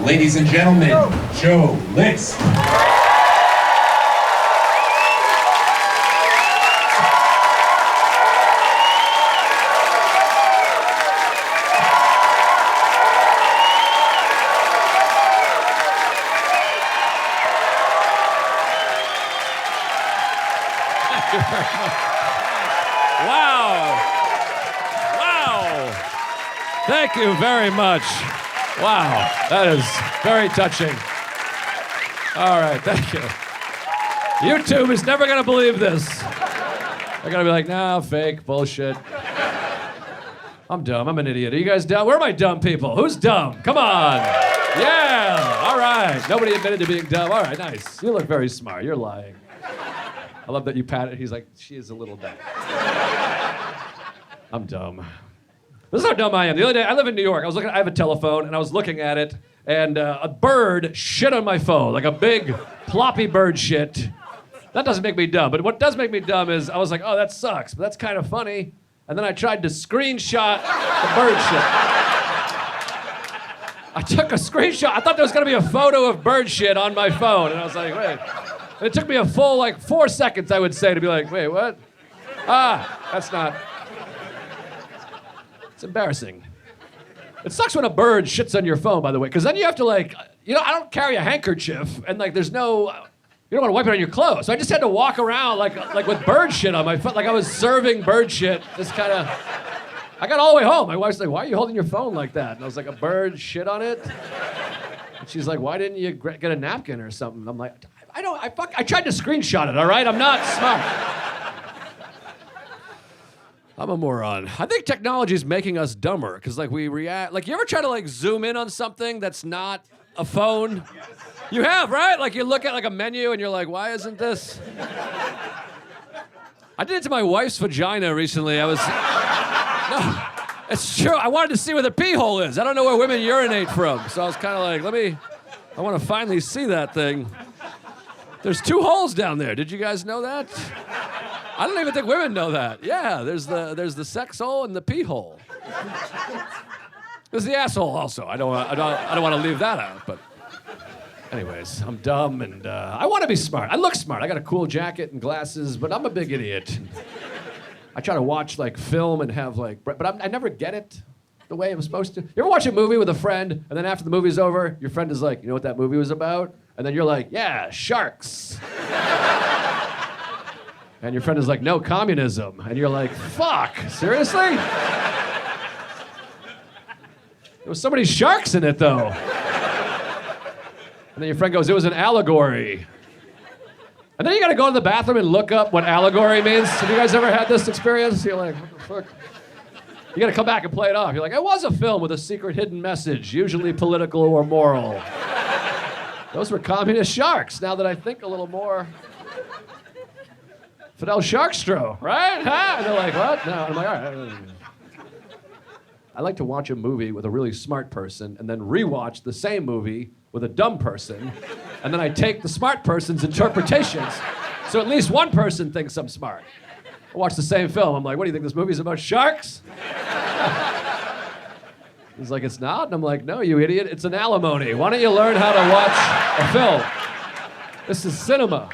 Ladies and gentlemen, Joe List. Thank you very much. Wow, that is very touching. All right, thank you. YouTube is never gonna believe this. They're gonna be like, nah, fake, bullshit. I'm dumb, I'm an idiot. Are you guys dumb? Where are my dumb people? Who's dumb? Come on. Yeah, all right. Nobody admitted to being dumb. All right, nice. You look very smart, you're lying. I love that you pat it. He's like, she is a little dumb. I'm dumb. This is how dumb I am. The other day, I live in New York. I have a telephone, and I was looking at it, and a bird shit on my phone, like a big, ploppy bird shit. That doesn't make me dumb, but what does make me dumb is I was like, oh, that sucks, but that's kind of funny. And then I tried to screenshot the bird shit. I took a screenshot. I thought there was going to be a photo of bird shit on my phone, and I was like, wait. And it took me a full, 4 seconds, I would say, to be like, wait, what? That's not... It's embarrassing. It sucks when a bird shits on your phone, by the way, because then you have to I don't carry a handkerchief, and there's no, you don't want to wipe it on your clothes. So I just had to walk around like with bird shit on my foot, like I was serving bird shit. Just kind of, I got all the way home. My wife's like, why are you holding your phone like that? And I was like, a bird shit on it? And she's like, why didn't you get a napkin or something? I'm like, I tried to screenshot it, all right? I'm not smart. I'm a moron. I think technology is making us dumber because we react. You ever try to zoom in on something that's not a phone? You have, right? You look at a menu and you're like, why isn't this? I did it to my wife's vagina recently. No, it's true. I wanted to see where the pee hole is. I don't know where women urinate from. So I was kind of like, I want to finally see that thing. There's 2 holes down there. Did you guys know that? I don't even think women know that. Yeah, there's the sex hole and the pee hole. There's the asshole also. I don't want to leave that out. But, anyways, I'm dumb and I want to be smart. I look smart. I got a cool jacket and glasses, but I'm a big idiot. I try to watch film and have but I never get it the way I'm supposed to. You ever watch a movie with a friend and then after the movie's over, your friend is like, you know what that movie was about? And then you're like, yeah, sharks. And your friend is like, no, communism. And you're like, fuck, seriously? There was so many sharks in it, though. And then your friend goes, it was an allegory. And then you gotta go to the bathroom and look up what allegory means. Have you guys ever had this experience? You're like, what the fuck? You gotta come back and play it off. You're like, it was a film with a secret hidden message, usually political or moral. Those were communist sharks, now that I think a little more. Fidel Sharkstro, right? Huh? And they're like, what? No, I'm like, all right. I like to watch a movie with a really smart person and then rewatch the same movie with a dumb person, and then I take the smart person's interpretations, so at least one person thinks I'm smart. I watch the same film. I'm like, what do you think, this movie's about sharks? He's like, it's not? And I'm like, no, you idiot, it's an alimony. Why don't you learn how to watch a film? This is cinema.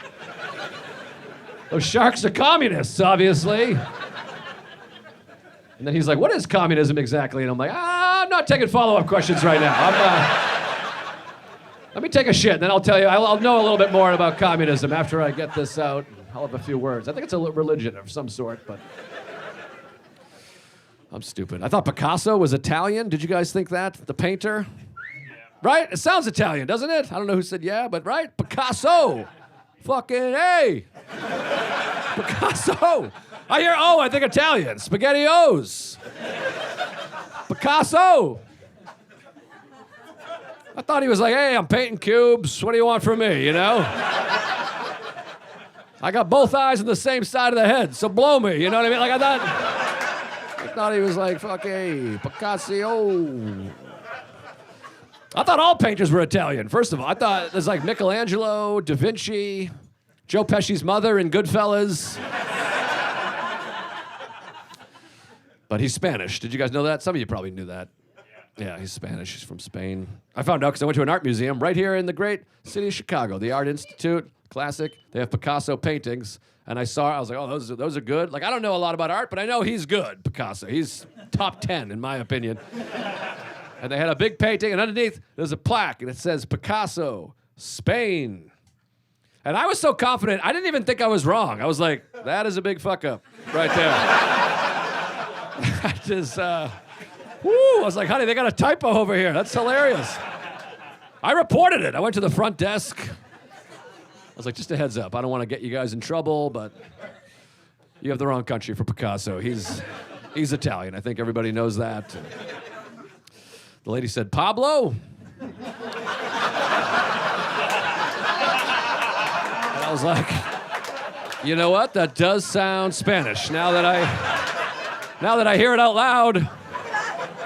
Those sharks are communists, obviously. And then he's like, what is communism exactly? And I'm like, I'm not taking follow-up questions right now. Let me take a shit, and then I'll tell you, I'll know a little bit more about communism after I get this out. I'll have a few words. I think it's a religion of some sort, but I'm stupid. I thought Picasso was Italian. Did you guys think that? The painter? Yeah. Right? It sounds Italian, doesn't it? I don't know who said yeah, but right? Picasso. Fucking A. Picasso. I think Italian. SpaghettiOs. Picasso. I thought he was like, hey, I'm painting cubes. What do you want from me, you know? I got both eyes on the same side of the head, so blow me, you know what I mean? I thought he was like, fuck, hey, Picasso. I thought all painters were Italian, first of all. I thought there's like Michelangelo, Da Vinci, Joe Pesci's mother in Goodfellas. But he's Spanish. Did you guys know that? Some of you probably knew that. Yeah, he's Spanish. He's from Spain. I found out because I went to an art museum right here in the great city of Chicago, the Art Institute, classic. They have Picasso paintings. And I was like, oh, those are good. Like, I don't know a lot about art, but I know he's good, Picasso. He's top 10, in my opinion. And they had a big painting, and underneath, there's a plaque, and it says, Picasso, Spain. And I was so confident, I didn't even think I was wrong. I was like, that is a big fuck up right there. That is, I was like, honey, they got a typo over here. That's hilarious. I reported it. I went to the front desk. I was like, just a heads up. I don't want to get you guys in trouble, but you have the wrong country for Picasso. He's Italian. I think everybody knows that. The lady said, Pablo? And I was like, you know what? That does sound Spanish. Now that I hear it out loud,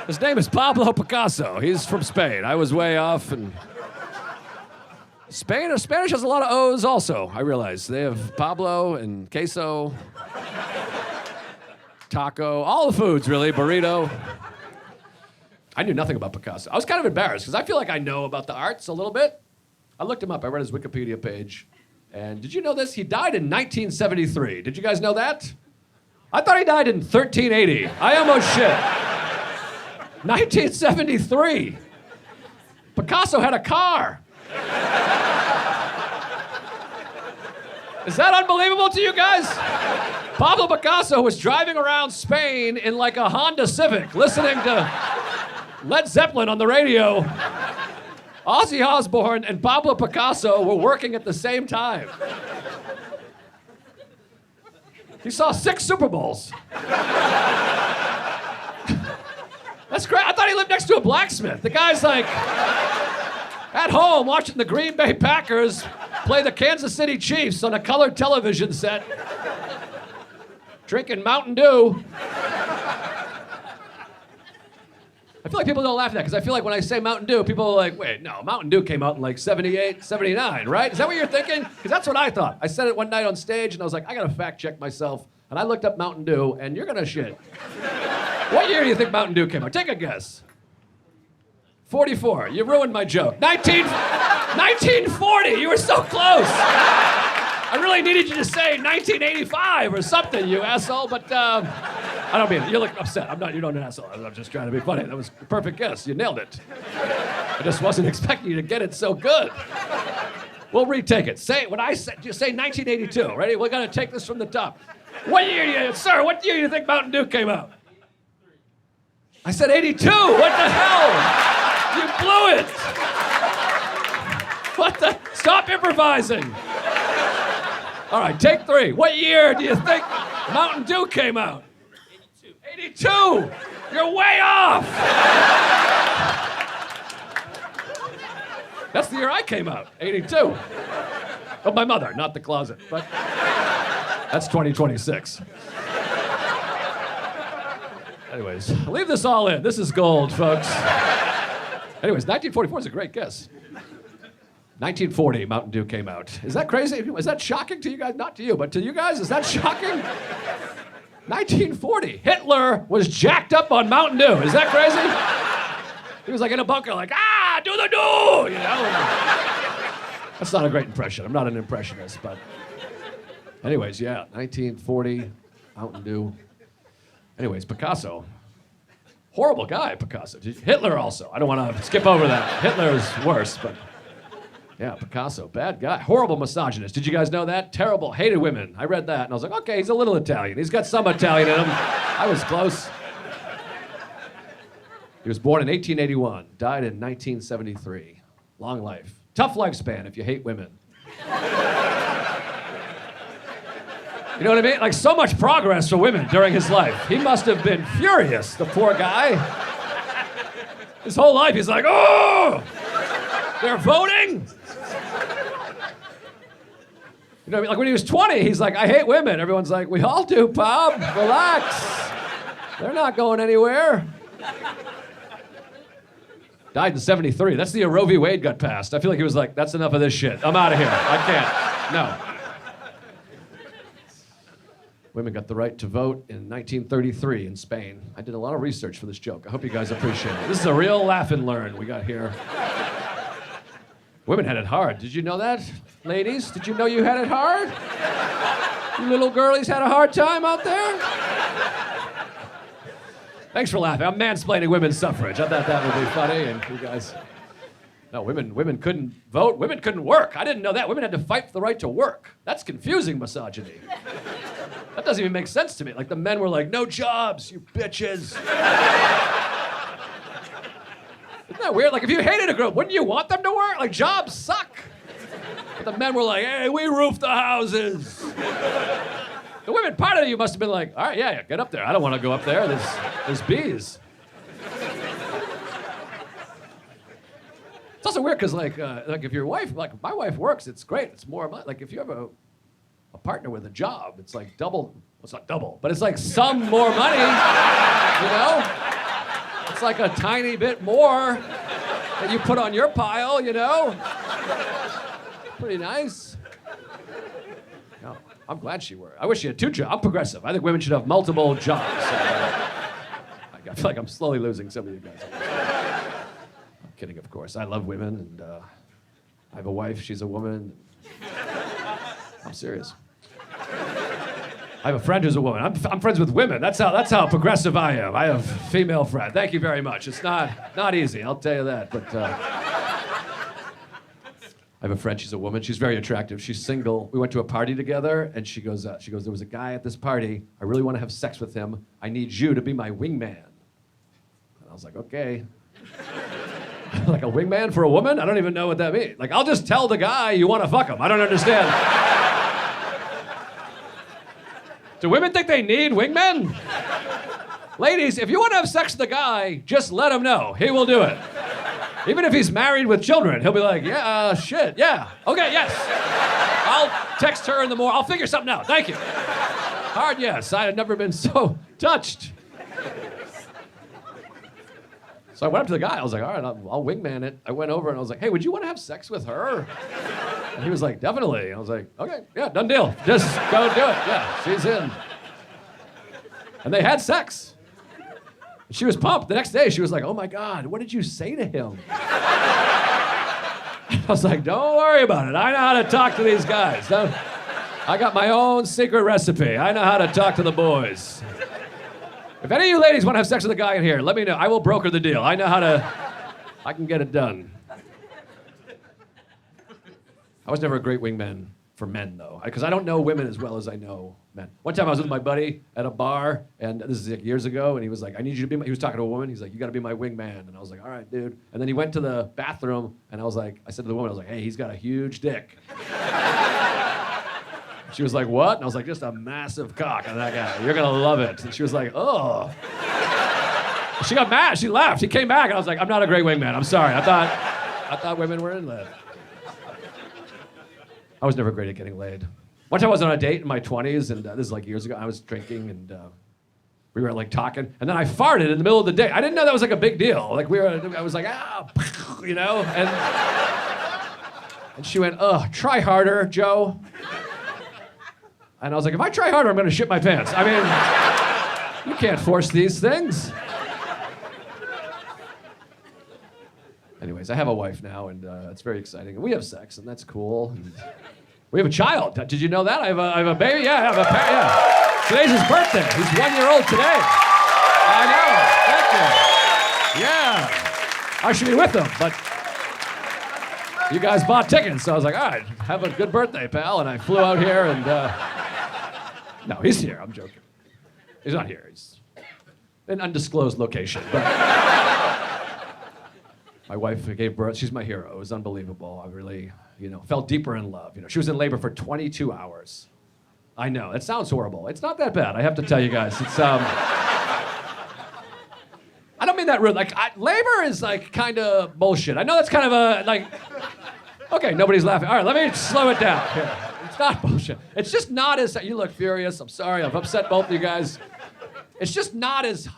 his name is Pablo Picasso. He's from Spain. I was way off. And Spanish has a lot of O's also, I realize. They have Pablo and queso, taco, all the foods, really, burrito. I knew nothing about Picasso. I was kind of embarrassed because I feel like I know about the arts a little bit. I looked him up. I read his Wikipedia page. And did you know this? He died in 1973. Did you guys know that? I thought he died in 1380. I almost shit. 1973. Picasso had a car. Is that unbelievable to you guys? Pablo Picasso was driving around Spain in like a Honda Civic, listening to Led Zeppelin on the radio. Ozzy Osbourne and Pablo Picasso were working at the same time. He saw 6 Super Bowls. That's great. I thought he lived next to a blacksmith. The guy's like at home watching the Green Bay Packers play the Kansas City Chiefs on a colored television set, drinking Mountain Dew. I feel like people don't laugh at that because I feel like when I say Mountain Dew, people are like, wait, no, Mountain Dew came out in like 78, 79, right? Is that what you're thinking? Because that's what I thought. I said it one night on stage and I was like, I gotta fact check myself. And I looked up Mountain Dew and you're gonna shit. What year do you think Mountain Dew came out? Take a guess. 44. You ruined my joke. 1940. You were so close. I really needed you to say 1985 or something, you asshole, but I don't mean it. You look upset. You're not an asshole. I'm just trying to be funny. That was a perfect guess. You nailed it. I just wasn't expecting you to get it so good. We'll retake it. When I say 1982. Ready? We're gonna take this from the top. What year do you think Mountain Dew came out? I said 82. What the hell? You blew it. What the? Stop improvising. All right, take 3. What year do you think Mountain Dew came out? 82. 82. You're way off. That's the year I came out. 82. Of my mother, not the closet. But that's 2026. Anyways, leave this all in. This is gold, folks. Anyways, 1944 is a great guess. 1940, Mountain Dew came out. Is that crazy? Is that shocking to you guys? Not to you, but to you guys, is that shocking? 1940, Hitler was jacked up on Mountain Dew. Is that crazy? He was like in a bunker, like, do the do, you know? That's not a great impression. I'm not an impressionist, but anyways, yeah, 1940, Mountain Dew. Anyways, Picasso. Horrible guy, Picasso. Hitler also. I don't want to skip over that. Hitler's worse, but yeah, Picasso, bad guy. Horrible misogynist. Did you guys know that? Terrible, hated women. I read that and I was like, okay, he's a little Italian. He's got some Italian in him. I was close. He was born in 1881, died in 1973. Long life. Tough lifespan if you hate women. You know what I mean? Like, so much progress for women during his life. He must have been furious, the poor guy. His whole life, he's like, oh, they're voting? You know what I mean? Like, when he was 20, he's like, I hate women. Everyone's like, we all do, Bob. Relax. They're not going anywhere. Died in 73. That's the year Roe v. Wade got passed. I feel like he was like, that's enough of this shit. I'm out of here. I can't. No. Women got the right to vote in 1933 in Spain. I did a lot of research for this joke. I hope you guys appreciate it. This is a real laugh and learn we got here. Women had it hard. Did you know that, ladies? Did you know you had it hard? You little girlies had a hard time out there? Thanks for laughing. I'm mansplaining women's suffrage. I thought that would be funny, and you guys... No, women couldn't vote. Women couldn't work. I didn't know that. Women had to fight for the right to work. That's confusing misogyny. That doesn't even make sense to me. Like the men were like, no jobs, you bitches. Isn't that weird? Like if you hated a girl, wouldn't you want them to work? Like jobs suck. But the men were like, hey, we roof the houses. The women, part of you must have been like, all right, yeah, get up there. I don't want to go up there. There's bees. It's also weird because like if your wife, like my wife works, it's great. It's more money. Like if you have a partner with a job, it's like double. Well, it's not double, but it's like some more money. You know, it's like a tiny bit more that you put on your pile. You know, pretty nice. No, I'm glad she worked. I wish she had 2 jobs. I'm progressive. I think women should have multiple jobs. I feel like I'm slowly losing some of you guys. Kidding, of course. I love women, and I have a wife. She's a woman. I'm serious. I have a friend who's a woman. I'm friends with women. That's how progressive I am. I have a female friend. Thank you very much. It's not easy, I'll tell you that. But I have a friend. She's a woman. She's very attractive. She's single. We went to a party together, and she goes, there was a guy at this party. I really want to have sex with him. I need you to be my wingman. And I was like, okay. Like a wingman for a woman? I don't even know what that means. Like, I'll just tell the guy you want to fuck him. I don't understand. Do women think they need wingmen? Ladies, if you want to have sex with a guy, just let him know. He will do it. Even if he's married with children, he'll be like, yeah, shit, yeah. Okay, yes. I'll text her in the morning. I'll figure something out. Thank you. Hard yes. I had never been so touched. So I went up to the guy. I was like, all right, I'll wingman it. I went over and I was like, hey, would you want to have sex with her? And he was like, definitely. And I was like, okay, yeah, done deal. Just go do it. Yeah, she's in. And they had sex. She was pumped. The next day, she was like, oh my God, what did you say to him? I was like, don't worry about it. I know how to talk to these guys. I got my own secret recipe. I know how to talk to the boys. If any of you ladies want to have sex with a guy in here, let me know. I will broker the deal. I can get it done. I was never a great wingman for men, though, because I don't know women as well as I know men. One time I was with my buddy at a bar, and this is like years ago, and he was like, I need you to be he was talking to a woman. He's like, you got to be my wingman. And I was like, all right, dude. And then he went to the bathroom, and I said to the woman, I was like, hey, he's got a huge dick. She was like, what? And I was like, just a massive cock on that guy. You're going to love it. And she was like, oh. She got mad. She left. She came back, and I was like, I'm not a great wingman. I'm sorry. I thought women were in that. I was never great at getting laid. One time I was on a date in my 20s, and this is like years ago. I was drinking, and we were like talking, and then I farted in the middle of the date. I didn't know that was like a big deal. Like I was like, you know? And she went, try harder, Joe. And I was like, if I try harder, I'm going to shit my pants. I mean, you can't force these things. Anyways, I have a wife now, and it's very exciting. And we have sex, and that's cool. And we have a child. Did you know that? I have a baby. Yeah, I have yeah. Today's his birthday. He's 1 year old today. I know. Thank you. Yeah. I should be with him, but you guys bought tickets, so I was like, all right, have a good birthday, pal. And I flew out here, and no, he's here. I'm joking. He's not here. He's in an undisclosed location. But my wife gave birth. She's my hero. It was unbelievable. I really, fell deeper in love. She was in labor for 22 hours. I know. It sounds horrible. It's not that bad. I have to tell you guys. It's I don't mean that rude. Like, labor is like kind of bullshit. I know that's kind of okay, nobody's laughing. All right, let me slow it down here. It's not bullshit. It's just not as, you look furious. I'm sorry, I've upset both of you guys. It's just not as,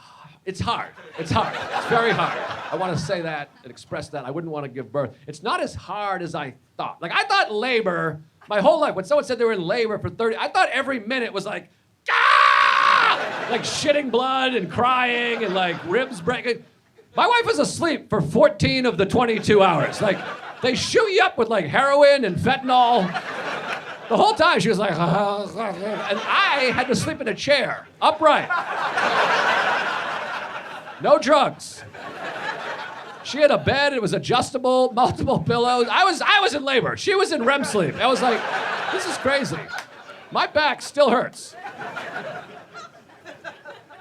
it's hard. It's hard. It's very hard. I want to say that and express that. I wouldn't want to give birth. It's not as hard as I thought. Like, I thought labor, my whole life, when someone said they were in labor for 30, I thought every minute was like, ah! like shitting blood and crying and like ribs breaking. My wife was asleep for 14 of the 22 hours. Like, they shoot you up with like heroin and fentanyl. The whole time she was like, and I had to sleep in a chair, upright. No drugs. She had a bed, it was adjustable, multiple pillows. I was in labor. She was in REM sleep. I was like, this is crazy. My back still hurts.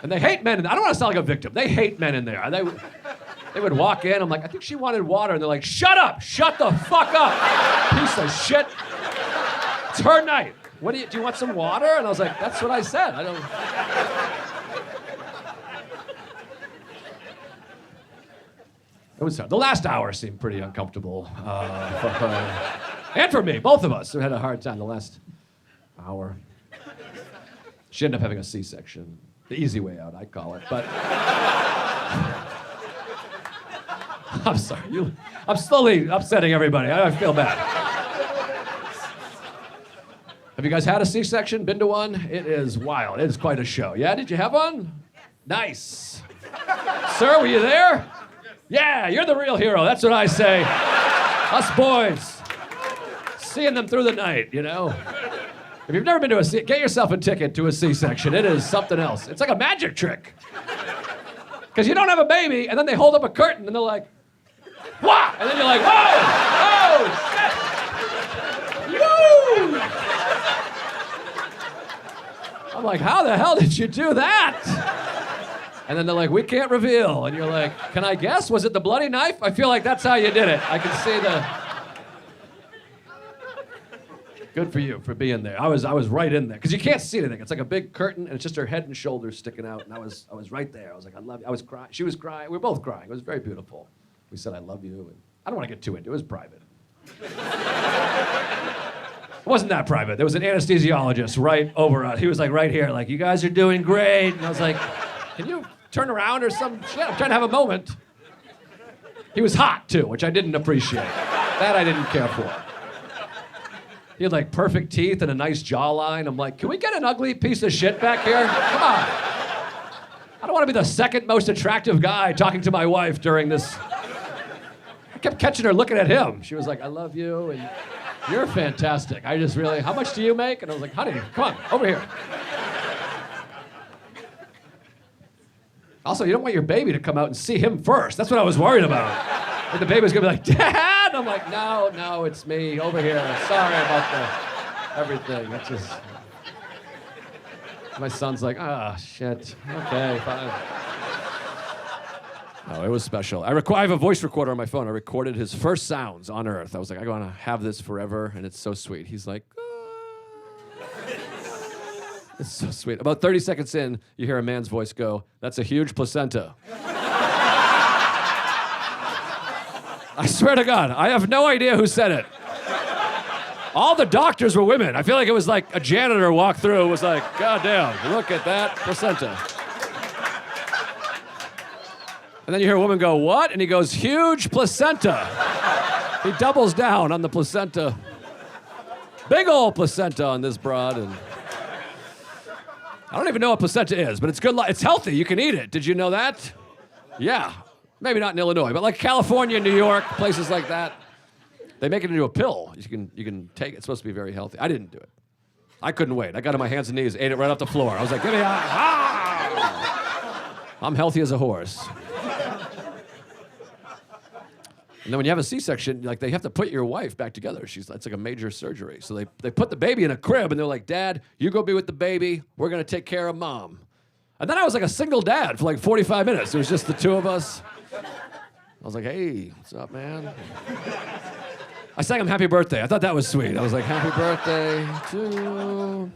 And they hate men. I don't want to sound like a victim. They hate men in there. They would walk in. I'm like, I think she wanted water. And they're like, shut up. Shut the fuck up. Piece of shit. It's her night. Do you want some water? And I was like, that's what I said. I don't. It was the last hour seemed pretty uncomfortable for her and for me. Both of us who had a hard time the last hour. She ended up having a C-section. The easy way out, I'd call it. But I'm sorry. I'm slowly upsetting everybody. I feel bad. Have you guys had a C-section? Been to one? It is wild. It is quite a show. Yeah, did you have one? Nice. Sir, were you there? Yeah, you're the real hero. That's what I say. Us boys. Seeing them through the night, you know? If you've never been to get yourself a ticket to a C-section. It is something else. It's like a magic trick. Because you don't have a baby, and then they hold up a curtain, and they're like, wah! And then you're like, whoa! Oh, shit! Woo! I'm like, how the hell did you do that? And then they're like, we can't reveal. And you're like, can I guess? Was it the bloody knife? I feel like that's how you did it. I can see the... Good for you for being there. I was right in there. Because you can't see anything. It's like a big curtain, and it's just her head and shoulders sticking out. And I was right there. I was like, I love you. I was crying. She was crying. We were both crying. It was very beautiful. We said, I love you. And I don't want to get too into it. It was private. It wasn't that private. There was an anesthesiologist right over us. He was like right here, like, you guys are doing great. And I was like, can you turn around or some shit? I'm trying to have a moment. He was hot, too, which I didn't appreciate. That I didn't care for. He had, like, perfect teeth and a nice jawline. I'm like, can we get an ugly piece of shit back here? Come on. I don't want to be the second most attractive guy talking to my wife during this. I kept catching her looking at him. She was like, I love you, and you're fantastic. I just really, how much do you make? And I was like, honey, come on, over here. Also, you don't want your baby to come out and see him first. That's what I was worried about. Like the baby was gonna be like, Dad! I'm like, no, it's me, over here. Sorry about everything. That's just... My son's like, shit. Okay, fine. No, it was special. I have a voice recorder on my phone. I recorded his first sounds on Earth. I was like, I want to have this forever, and it's so sweet. He's like, It's so sweet. About 30 seconds in, you hear a man's voice go, that's a huge placenta. I swear to God, I have no idea who said it. All the doctors were women. I feel like it was like a janitor walked through and was like, God damn, look at that placenta. And then you hear a woman go, what? And he goes, huge placenta. He doubles down on the placenta. Big old placenta on this broad. And I don't even know what placenta is, but it's good. It's healthy. You can eat it. Did you know that? Yeah. Maybe not in Illinois, but like California, New York, places like that. They make it into a pill. You can take it. It's supposed to be very healthy. I didn't do it. I couldn't wait. I got on my hands and knees, ate it right off the floor. I was like, give me a... I'm healthy as a horse. And then when you have a C-section, like they have to put your wife back together. It's like a major surgery. So they put the baby in a crib and they're like, Dad, you go be with the baby. We're gonna take care of Mom. And then I was like a single dad for like 45 minutes. It was just the two of us. I was like, hey, what's up, man? I sang him happy birthday. I thought that was sweet. I was like, happy birthday to...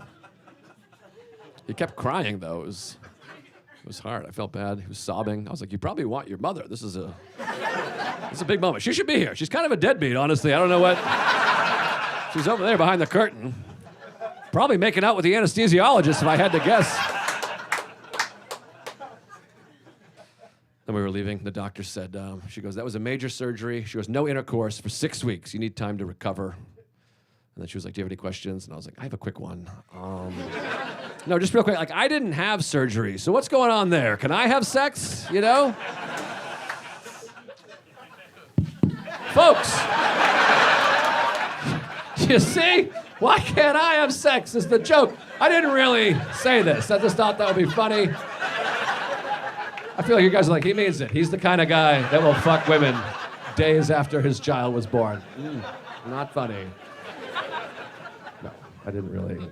He kept crying though. It was hard. I felt bad. He was sobbing. I was like, you probably want your mother. This is a big moment. She should be here. She's kind of a deadbeat, honestly. I don't know what. She's over there behind the curtain. Probably making out with the anesthesiologist if I had to guess. Then we were leaving. The doctor said, she goes, that was a major surgery. She goes, no intercourse for 6 weeks. You need time to recover. And then she was like, do you have any questions? And I was like, I have a quick one. No, just real quick, like, I didn't have surgery, so what's going on there? Can I have sex, you know? Folks, you see? Why can't I have sex is the joke. I didn't really say this. I just thought that would be funny. I feel like you guys are like, he means it. He's the kind of guy that will fuck women days after his child was born. Not funny. No, I didn't really.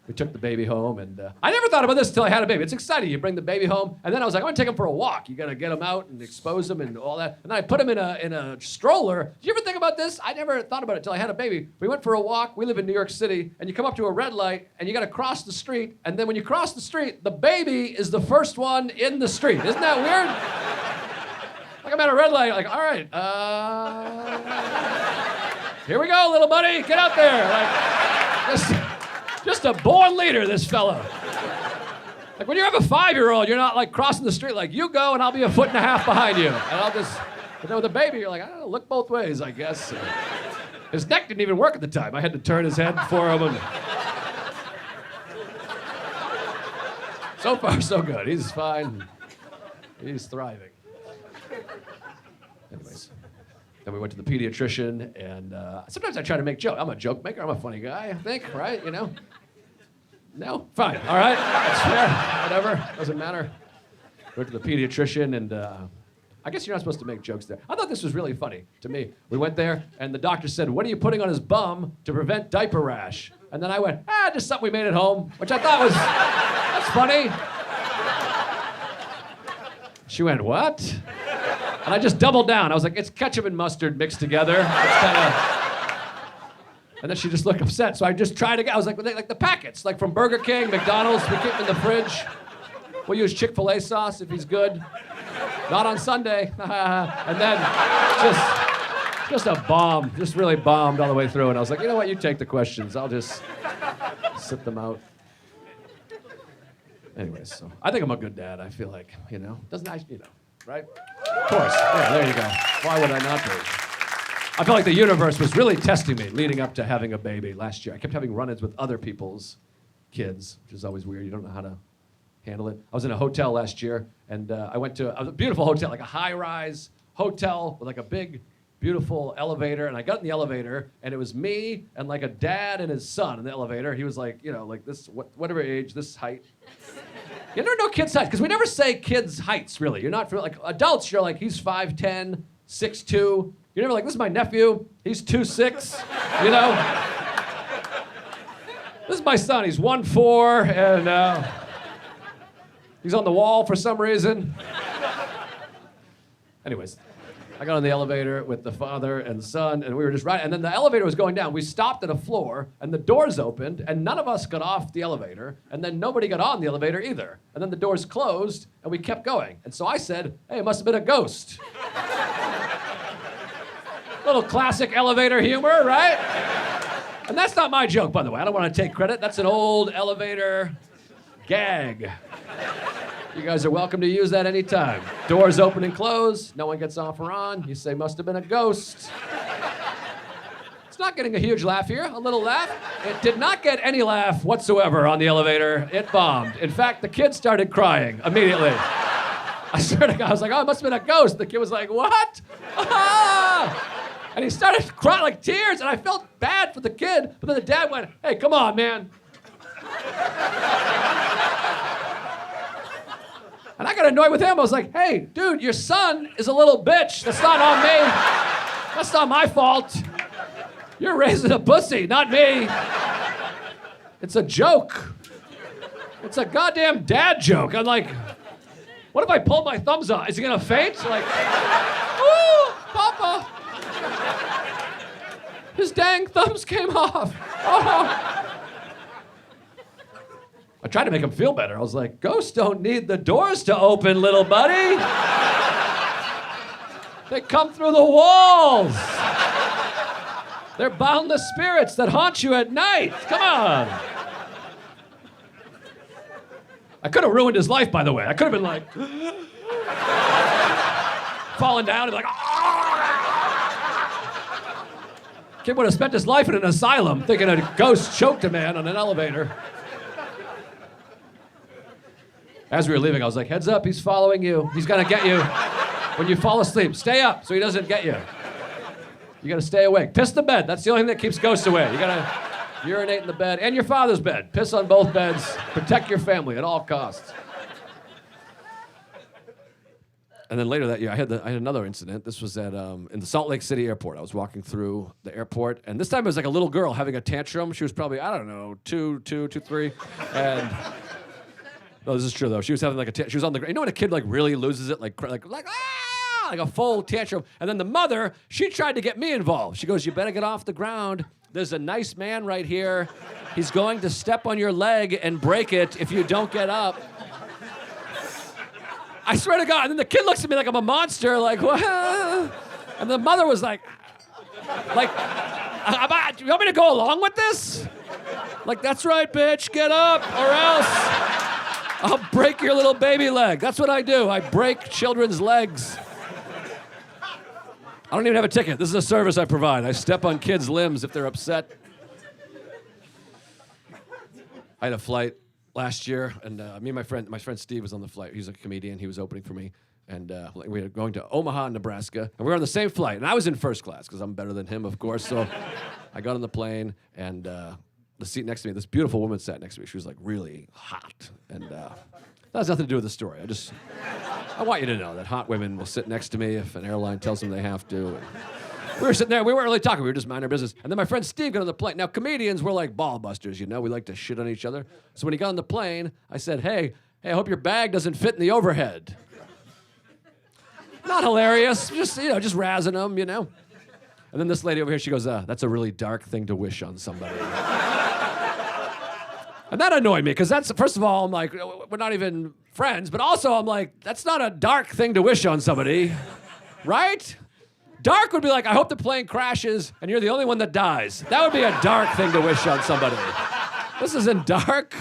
We took the baby home, and I never thought about this until I had a baby. It's exciting. You bring the baby home, and then I was like, I want to take him for a walk. You got to get him out and expose him and all that. And then I put him in a stroller. Did you ever think about this? I never thought about it until I had a baby. We went for a walk. We live in New York City, and you come up to a red light, and you got to cross the street. And then when you cross the street, the baby is the first one in the street. Isn't that weird? Like I'm at a red light, like, all right, here we go, little buddy, get out there. Like, just a born leader, this fella. Like when you have a 5-year-old, you're not like crossing the street, like you go and I'll be 1.5 feet behind you. And I'll just, but then with a baby, you're like, I don't know, look both ways, I guess. His neck didn't even work at the time. I had to turn his head for him. And... So far, so good. He's fine. He's thriving. Anyways, then we went to the pediatrician, and sometimes I try to make jokes. I'm a joke maker. I'm a funny guy, I think, right? You know? No? Fine. All right. That's fair. Whatever. Doesn't matter. Went to the pediatrician, and I guess you're not supposed to make jokes there. I thought this was really funny to me. We went there, and the doctor said, what are you putting on his bum to prevent diaper rash? And then I went, just something we made at home, which I thought was, that's funny. She went, what? And I just doubled down. I was like, it's ketchup and mustard mixed together. It's kinda... And then she just looked upset. So I just tried again. I was like the packets, like from Burger King, McDonald's, we keep them in the fridge. We'll use Chick-fil-A sauce if he's good. Not on Sunday. And then just a bomb, just really bombed all the way through. And I was like, you know what, you take the questions. I'll just sit them out. Anyways, so I think I'm a good dad. I feel like, you know, right? Of course. Yeah, there you go. Why would I not be? I felt like the universe was really testing me leading up to having a baby last year. I kept having run-ins with other people's kids, which is always weird. You don't know how to handle it. I was in a hotel last year, and I went to a beautiful hotel, like a high-rise hotel with like a big, beautiful elevator. And I got in the elevator, and it was me and like a dad and his son in the elevator. He was like, you know, like this, whatever age, this height. You never know kids' heights, because we never say kids' heights, really. You're not, like, adults, you're like, he's 5'10", 6'2". You're never like, this is my nephew, he's 2'6", you know? This is my son, he's 1'4", and he's on the wall for some reason. Anyways, I got on the elevator with the father and son, and we were just riding, and then the elevator was going down. We stopped at a floor, and the doors opened, and none of us got off the elevator, and then nobody got on the elevator either. And then the doors closed, and we kept going. And so I said, hey, it must have been a ghost. Little classic elevator humor, right? And that's not my joke, by the way. I don't want to take credit. That's an old elevator gag. You guys are welcome to use that anytime. Doors open and close, no one gets off or on. You say, must have been a ghost. It's not getting a huge laugh here, a little laugh. It did not get any laugh whatsoever on the elevator. It bombed. In fact, the kid started crying immediately. I swear to God, I was like, oh, it must have been a ghost. The kid was like, what? Ah! And he started crying like tears, and I felt bad for the kid. But then the dad went, hey, come on, man. And I got annoyed with him. I was like, hey, dude, your son is a little bitch. That's not on me. That's not my fault. You're raising a pussy, not me. It's a joke. It's a goddamn dad joke. I'm like, what if I pull my thumbs out? Is he gonna faint? Like, ooh, Papa. His dang thumbs came off. Oh. I tried to make him feel better. I was like, ghosts don't need the doors to open, little buddy. They come through the walls. They're boundless spirits that haunt you at night. Come on. I could have ruined his life, by the way. I could have been like, falling down and like, kid would have spent his life in an asylum thinking a ghost choked a man on an elevator. As we were leaving, I was like, heads up, he's following you. He's gonna get you when you fall asleep. Stay up so he doesn't get you. You gotta stay awake. Piss the bed. That's the only thing that keeps ghosts away. You gotta urinate in the bed and your father's bed. Piss on both beds. Protect your family at all costs. And then later that year, I had another incident. This was at in the Salt Lake City airport. I was walking through the airport, and this time it was like a little girl having a tantrum. She was probably, I don't know, two, 3. And no, this is true though. She was having like she was on the ground. You know when a kid like really loses it, like ah, like a full tantrum. And then the mother, she tried to get me involved. She goes, "You better get off the ground. There's a nice man right here. He's going to step on your leg and break it if you don't get up." I swear to God. And then the kid looks at me like I'm a monster, like, what? And the mother was like, you want me to go along with this? Like, that's right, bitch, get up, or else I'll break your little baby leg. That's what I do. I break children's legs. I don't even have a ticket. This is a service I provide. I step on kids' limbs if they're upset. I had a flight last year, and me and my friend Steve was on the flight. He's a comedian. He was opening for me, and we were going to Omaha, Nebraska, and we were on the same flight. And I was in first class because I'm better than him, of course. So I got on the plane, and the seat next to me, this beautiful woman sat next to me. She was like really hot, and that has nothing to do with the story. I want you to know that hot women will sit next to me if an airline tells them they have to. And we were sitting there, we weren't really talking, we were just minding our business. And then my friend Steve got on the plane. Now, comedians, we're like ball busters, you know? We like to shit on each other. So when he got on the plane, I said, hey, I hope your bag doesn't fit in the overhead. Not hilarious, just razzing him, you know? And then this lady over here, she goes, that's a really dark thing to wish on somebody. And that annoyed me, because that's, first of all, I'm like, we're not even friends, but also I'm like, that's not a dark thing to wish on somebody, right? Dark would be like, I hope the plane crashes and you're the only one that dies. That would be a dark thing to wish on somebody. This isn't dark.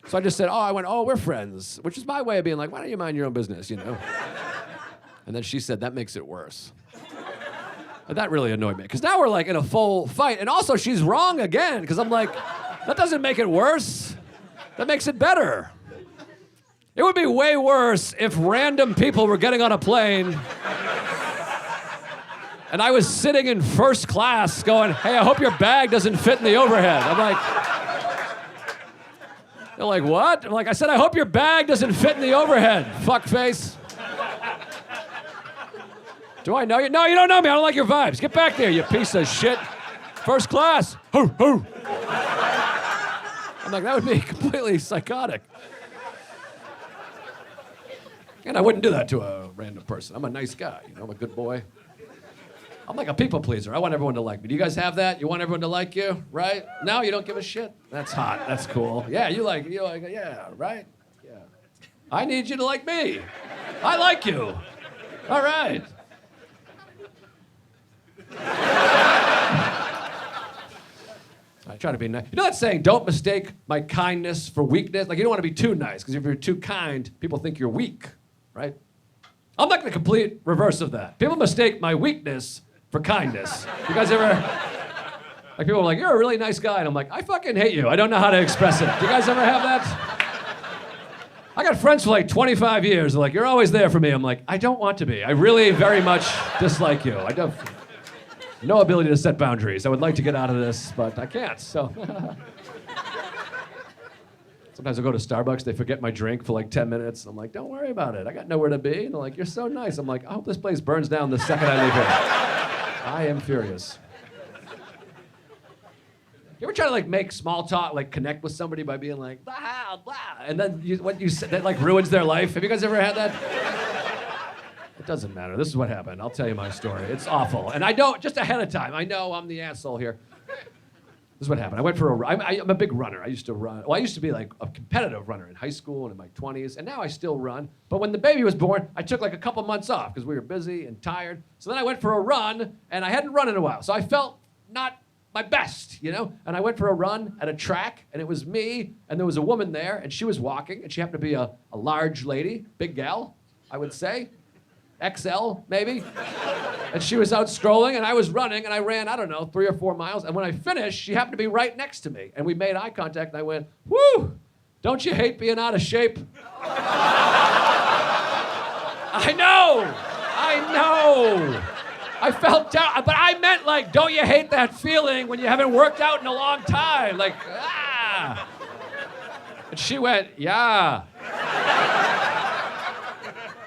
So I just said, we're friends, which is my way of being like, why don't you mind your own business, you know? And then she said, that makes it worse. And that really annoyed me, because now we're like in a full fight, and also she's wrong again, because I'm like, that doesn't make it worse. That makes it better. It would be way worse if random people were getting on a plane and I was sitting in first class going, hey, I hope your bag doesn't fit in the overhead. I'm like, they're like, what? I'm like, I said, I hope your bag doesn't fit in the overhead, fuckface. Do I know you? No, you don't know me. I don't like your vibes. Get back there, you piece of shit. First class. Hoo, hoo. I'm like, that would be completely psychotic. And I wouldn't do that to a random person. I'm a nice guy, you know, I'm a good boy. I'm like a people pleaser. I want everyone to like me. Do you guys have that? You want everyone to like you, right? No, you don't give a shit? That's hot. That's cool. Yeah, you like, yeah, right? Yeah. I need you to like me. I like you. All right. I try to be nice. You know that saying, don't mistake my kindness for weakness? Like, you don't want to be too nice, because if you're too kind, people think you're weak, right? I'm like the complete reverse of that. People mistake my weakness for kindness. You guys ever, like, people are like, you're a really nice guy, and I'm like, I fucking hate you. I don't know how to express it. Do you guys ever have that? I got friends for like 25 years. They're like, you're always there for me. I'm like, I don't want to be. I really very much dislike you. I don't. No ability to set boundaries. I would like to get out of this, but I can't, so. Sometimes I go to Starbucks, they forget my drink for like 10 minutes. I'm like, don't worry about it. I got nowhere to be. And they're like, you're so nice. I'm like, I hope this place burns down the second I leave here. I am furious. You ever try to like make small talk, like connect with somebody by being like, blah, blah, and then what you said, that like ruins their life? Have you guys ever had that? It doesn't matter. This is what happened. I'll tell you my story. It's awful. And I don't, just ahead of time, I know I'm the asshole here. This is what happened. I went for I'm a big runner. I used to run. Well, I used to be like a competitive runner in high school and in my 20s, and now I still run. But when the baby was born, I took like a couple months off because we were busy and tired. So then I went for a run, and I hadn't run in a while. So I felt not my best, you know? And I went for a run at a track, and it was me, and there was a woman there, and she was walking, and she happened to be a large lady, big gal, I would say. XL, maybe. And she was out strolling, and I was running, and I ran, I don't know, 3 or 4 miles. And when I finished, she happened to be right next to me. And we made eye contact, and I went, whoo, Don't you hate being out of shape? I know. I felt down, but I meant like, don't you hate that feeling when you haven't worked out in a long time? Like, ah. And she went, yeah.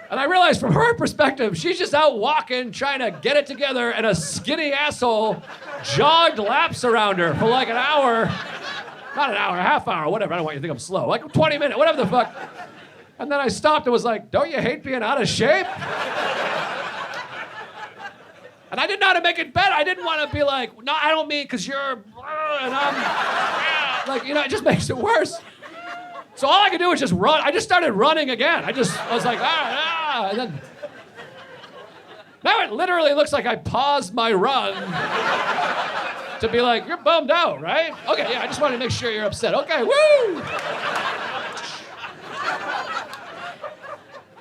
And I realized from her perspective, she's just out walking, trying to get it together, and a skinny asshole jogged laps around her for like an hour. Not an hour, a half hour, whatever. I don't want you to think I'm slow. Like 20 minutes, whatever the fuck. And then I stopped and was like, don't you hate being out of shape? And I didn't know how to make it better. I didn't want to be like, no, I don't mean because you're, and I'm, like, you know, it just makes it worse. So all I could do was just run. I just started running again. I was like, and then, now it literally looks like I paused my run to be like, you're bummed out, right? Okay, yeah, I just wanted to make sure you're upset. Okay, woo!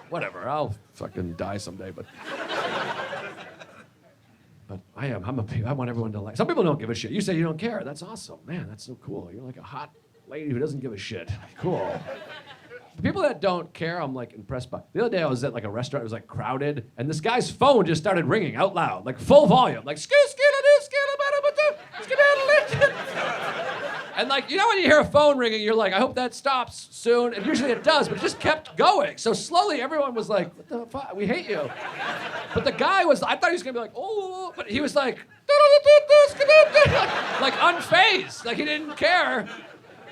Whatever, I'll fucking die someday, but I want everyone to like. Some people don't give a shit. You say you don't care. That's awesome. Man, that's so cool. You're like a hot lady who doesn't give a shit. Cool. The people that don't care, I'm like impressed by. The other day I was at like a restaurant, it was like crowded, and this guy's phone just started ringing out loud, like full volume, like and like, you know when you hear a phone ringing, you're like, I hope that stops soon, and usually it does, but it just kept going. So slowly everyone was like, what the fuck, we hate you. But the guy was, I thought he was gonna be like, oh, but he was like, like unfazed, like he didn't care.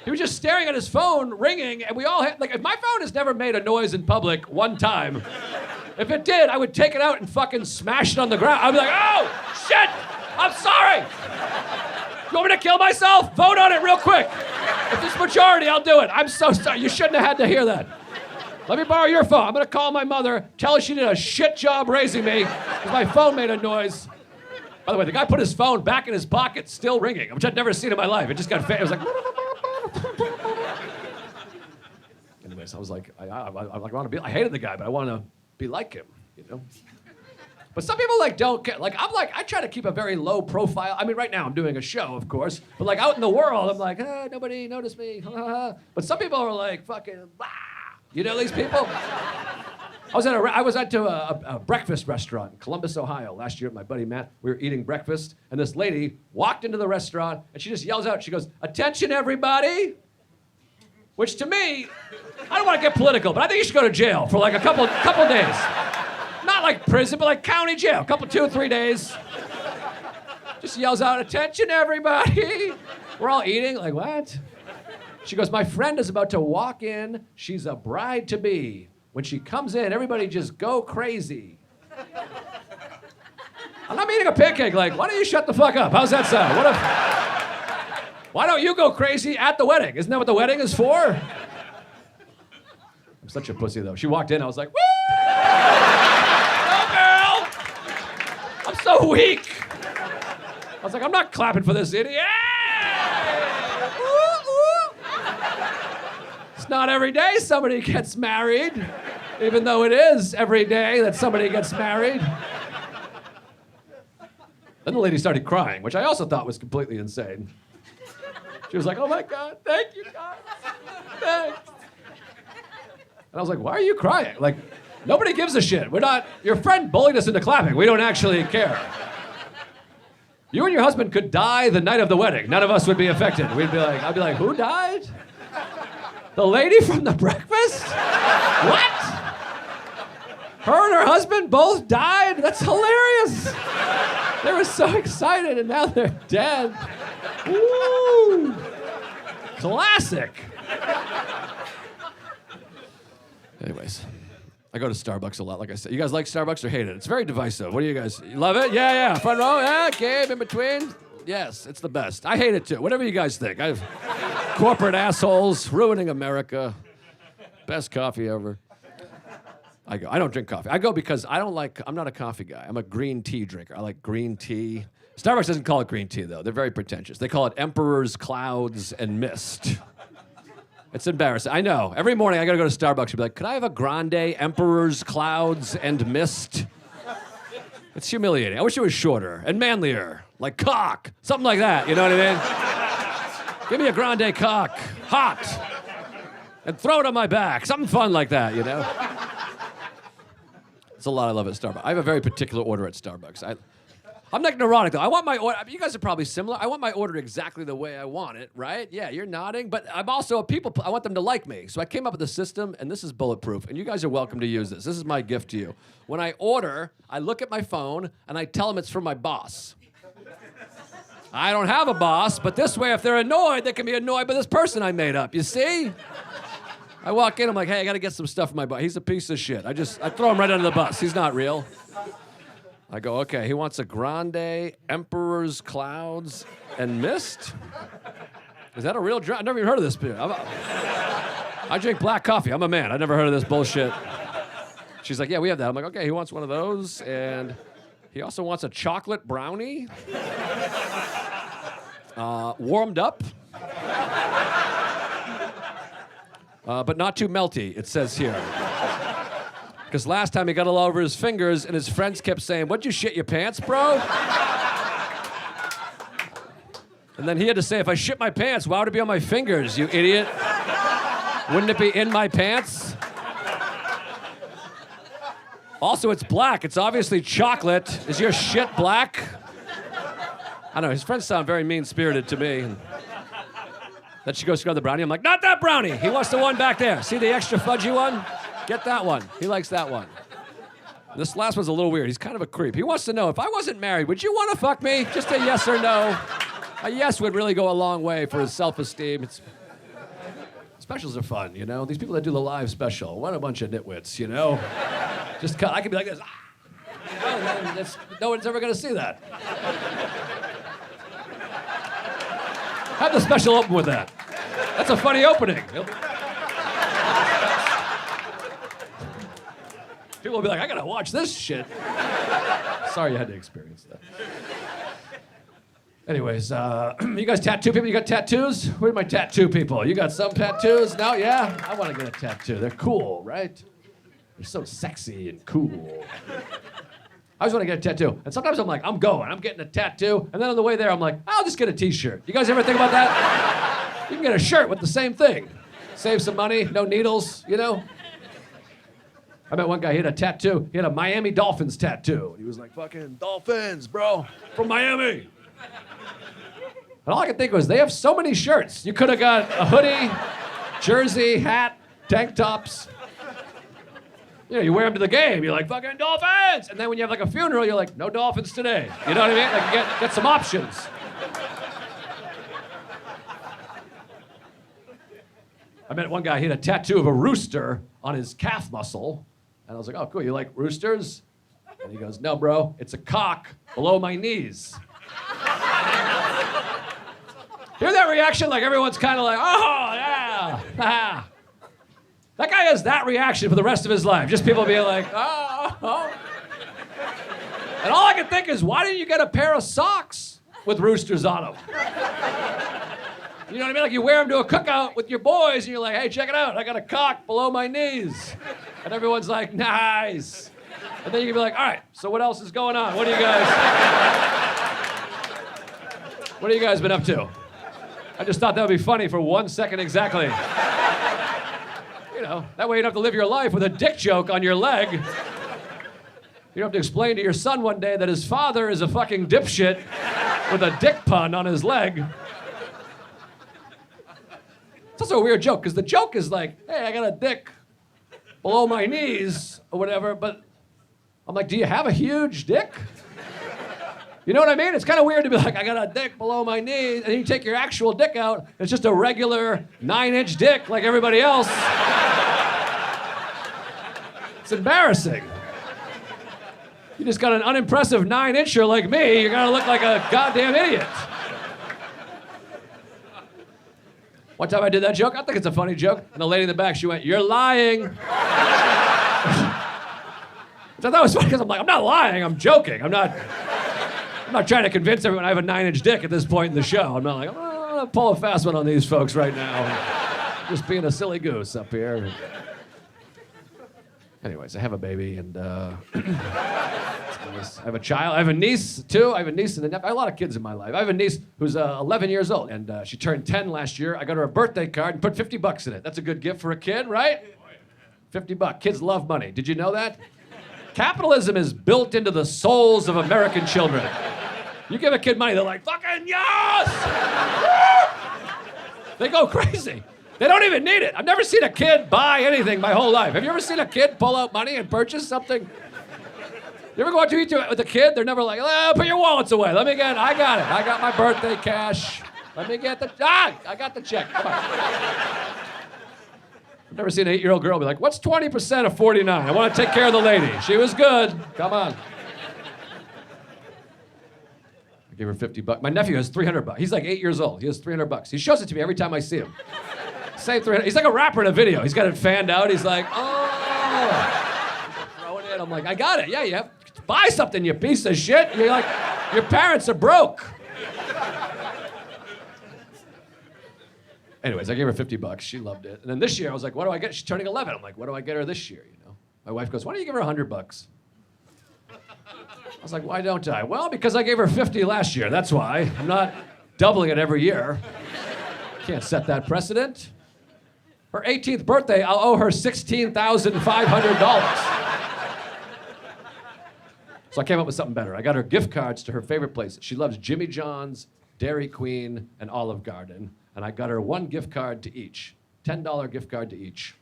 He was just staring at his phone, ringing, and we all had, like, if my phone has never made a noise in public one time, if it did, I would take it out and fucking smash it on the ground. I'd be like, oh, shit, I'm sorry. You want me to kill myself? Vote on it real quick. If it's majority, I'll do it. I'm so sorry. You shouldn't have had to hear that. Let me borrow your phone. I'm gonna call my mother, tell her she did a shit job raising me, because my phone made a noise. By the way, the guy put his phone back in his pocket, still ringing, which I'd never seen in my life. It just got, it was like, anyways, I was like, I want to be, I hated the guy, but I want to be like him, you know? But some people like don't care. Like, I'm like, I try to keep a very low profile. I mean, right now I'm doing a show, of course, but like out in the world, I'm like, nobody noticed me. But some people are like, fucking, bah. You know these people? I was at a breakfast restaurant in Columbus, Ohio last year with my buddy Matt. We were eating breakfast, and this lady walked into the restaurant, and she just yells out, she goes, attention everybody! Which to me, I don't want to get political, but I think you should go to jail for like a couple days. Not like prison, but like county jail, 2 or 3 days. Just yells out, attention everybody! We're all eating, like what? She goes, my friend is about to walk in, she's a bride-to-be. When she comes in, everybody just go crazy. I'm not eating a pancake, like, why don't you shut the fuck up? How's that sound? Why don't you go crazy at the wedding? Isn't that what the wedding is for? I'm such a pussy, though. She walked in, I was like, woo! Go, girl! I'm so weak. I was like, I'm not clapping for this idiot. It's not every day somebody gets married, even though it is every day that somebody gets married. Then the lady started crying, which I also thought was completely insane. She was like, oh my God, thank you, God, thanks. And I was like, why are you crying? Like, nobody gives a shit. Your friend bullied us into clapping. We don't actually care. You and your husband could die the night of the wedding. None of us would be affected. I'd be like, who died? The lady from the breakfast? What? Her and her husband both died? That's hilarious. They were so excited and now they're dead. Woo! Classic. Anyways, I go to Starbucks a lot, like I said. You guys like Starbucks or hate it? It's very divisive. What do you guys, you love it? Yeah. Front row, yeah, Gabe in between. Yes, it's the best. I hate it too. Whatever you guys think. Corporate assholes ruining America. Best coffee ever. I don't drink coffee. I go because I'm not a coffee guy. I'm a green tea drinker. I like green tea. Starbucks doesn't call it green tea, though. They're very pretentious. They call it Emperor's Clouds and Mist. It's embarrassing. I know. Every morning I gotta go to Starbucks and be like, could I have a grande Emperor's Clouds and Mist? It's humiliating. I wish it was shorter and manlier. Like cock. Something like that. You know what I mean? Give me a grande cock. Hot. and throw it on my back. Something fun like that, you know? It's a lot I love at Starbucks. I have a very particular order at Starbucks. I'm like neurotic, though. I want my order, you guys are probably similar. I want my order exactly the way I want it, right? Yeah, you're nodding, but I'm also I want them to like me. So I came up with a system, and this is bulletproof, and you guys are welcome to use this. This is my gift to you. When I order, I look at my phone, and I tell them it's from my boss. I don't have a boss, but this way, if they're annoyed, they can be annoyed by this person I made up, you see? I walk in, I'm like, hey, I gotta get some stuff from my boss. He's a piece of shit. I throw him right under the bus. He's not real. I go, okay, he wants a grande, Emperor's Clouds, and Mist? Is that a real drink? I've never even heard of this beer. I drink black coffee. I'm a man. I've never heard of this bullshit. She's like, yeah, we have that. I'm like, okay, he wants one of those, and he also wants a chocolate brownie. Warmed up. But not too melty, it says here. Because last time he got it all over his fingers, and his friends kept saying, what'd you shit your pants, bro? And then he had to say, if I shit my pants, why would it be on my fingers, you idiot? Wouldn't it be in my pants? Also, it's black. It's obviously chocolate. Is your shit black? I don't know. His friends sound very mean-spirited to me. And then she goes to grab the brownie. I'm like, not that brownie. He wants the one back there. See the extra fudgy one? Get that one. He likes that one. This last one's a little weird. He's kind of a creep. He wants to know, if I wasn't married, would you want to fuck me? Just a yes or no. A yes would really go a long way for his self-esteem. Specials are fun, you know? These people that do the live special, what a bunch of nitwits, you know? I could be like this. You know, no one's ever going to see that. Have the special open with that. That's a funny opening. People will be like, I gotta watch this shit. Sorry you had to experience that. Anyways, you guys tattoo people? You got tattoos? Where are my tattoo people? You got some tattoos? No? Yeah? I want to get a tattoo. They're cool, right? They're so sexy and cool. I always want to get a tattoo. And sometimes I'm like, I'm getting a tattoo. And then on the way there, I'm like, I'll just get a t-shirt. You guys ever think about that? You can get a shirt with the same thing. Save some money, no needles, you know? I met one guy, he had a tattoo. He had a Miami Dolphins tattoo. He was like, fucking Dolphins, bro, from Miami. And all I could think was, they have so many shirts. You could have got a hoodie, jersey, hat, tank tops. You know, you wear them to the game. You're like, fucking Dolphins! And then when you have like a funeral, you're like, no Dolphins today. You know what I mean? Like, you get some options. I met one guy, he had a tattoo of a rooster on his calf muscle. And I was like, oh, cool, you like roosters? And he goes, no, bro, it's a cock below my knees. Hear that reaction? Like everyone's kind of like, oh, yeah. That guy has that reaction for the rest of his life. Just people being like, oh. And all I can think is, why didn't you get a pair of socks with roosters on them? You know what I mean? Like you wear them to a cookout with your boys and you're like, hey, check it out. I got a cock below my knees. And everyone's like, nice. And then you can be like, all right, so what else is going on? What have you guys been up to? I just thought that would be funny for 1 second exactly. You know, that way you don't have to live your life with a dick joke on your leg. You don't have to explain to your son one day that his father is a fucking dipshit with a dick pun on his leg. It's also a weird joke, because the joke is like, hey, I got a dick below my knees or whatever, but I'm like, do you have a huge dick? You know what I mean? It's kind of weird to be like, I got a dick below my knees, and you take your actual dick out, it's just a regular 9-inch dick like everybody else. It's embarrassing. You just got an unimpressive 9-incher like me, you're gonna look like a goddamn idiot. One time I did that joke, I think it's a funny joke, and the lady in the back, she went, you're lying. Which I thought was funny, because I'm like, I'm not lying, I'm joking. I'm not trying to convince everyone I have a 9-inch dick at this point in the show. I'm not like, I'm gonna pull a fast one on these folks right now. Just being a silly goose up here. Anyways, I have a baby, and I have a child. I have a niece, too. I have a niece and a nephew. I have a lot of kids in my life. I have a niece who's 11 years old, and she turned 10 last year. I got her a birthday card and put $50 in it. That's a good gift for a kid, right? $50. Kids love money. Did you know that? Capitalism is built into the souls of American children. You give a kid money, they're like, fucking yes! They go crazy. They don't even need it. I've never seen a kid buy anything my whole life. Have you ever seen a kid pull out money and purchase something? You ever go out to eat with a kid? They're never like, oh, put your wallets away. I got it. I got my birthday cash. I got the check. Come on. I've never seen an 8-year-old girl be like, what's 20% of 49? I want to take care of the lady. She was good. Come on. I gave her $50. My nephew has $300. He's like 8 years old. He has $300. He shows it to me every time I see him. Same 300. He's like a rapper in a video. He's got it fanned out. He's like, oh. Throw it in. I'm like, I got it. Yeah, you have to buy something, you piece of shit. You're like, your parents are broke. Anyways, I gave her $50. She loved it. And then this year, I was like, what do I get? She's turning 11. I'm like, what do I get her this year? You know? My wife goes, why don't you give her $100? I was like, why don't I? Well, because I gave her 50 last year. That's why. I'm not doubling it every year. Can't set that precedent. Her 18th birthday, I'll owe her $16,500. So I came up with something better. I got her gift cards to her favorite places. She loves Jimmy John's, Dairy Queen, and Olive Garden. And I got her one gift card to each. $10 gift card to each.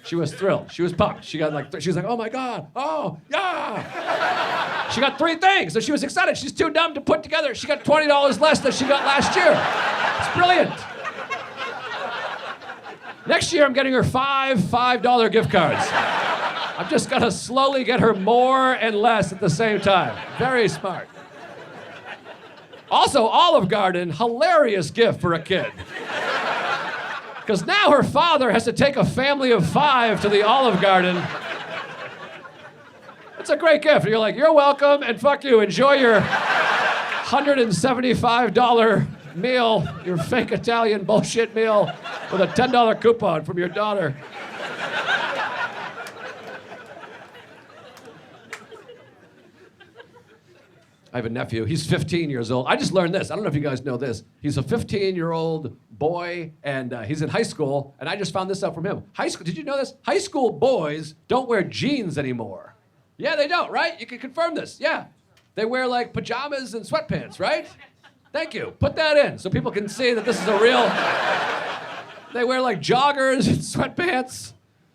She was thrilled. She was pumped. She got she was like, oh my God, oh, yeah. She got 3 things, so she was excited. She's too dumb to put together. She got $20 less than she got last year. It's brilliant. Next year, I'm getting her $5 gift cards. I'm just gonna slowly get her more and less at the same time. Very smart. Also, Olive Garden, hilarious gift for a kid. Because now her father has to take a family of 5 to the Olive Garden. It's a great gift. You're like, you're welcome, and fuck you. Enjoy your $175 meal, your fake Italian bullshit meal, with a $10 coupon from your daughter. I have a nephew. He's 15 years old. I just learned this. I don't know if you guys know this. He's a 15-year-old boy, and he's in high school, and I just found this out from him. High school, did you know this? High school boys don't wear jeans anymore. Yeah, they don't, right? You can confirm this. Yeah. They wear, like, pajamas and sweatpants, right? Thank you. Put that in so people can see that this is a real... They wear, like, joggers and sweatpants.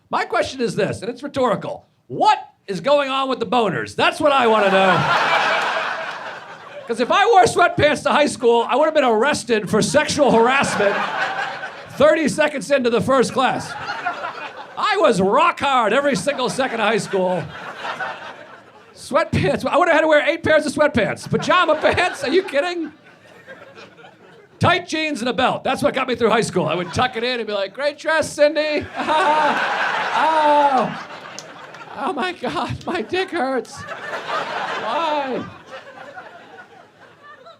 My question is this, and it's rhetorical. What is going on with the boners? That's what I want to know. Because if I wore sweatpants to high school, I would have been arrested for sexual harassment 30 seconds into the first class. I was rock hard every single second of high school. Sweatpants, I would have had to wear 8 pairs of sweatpants. Pajama pants, are you kidding? Tight jeans and a belt, that's what got me through high school. I would tuck it in and be like, great dress, Cindy. Oh my God, my dick hurts. Why?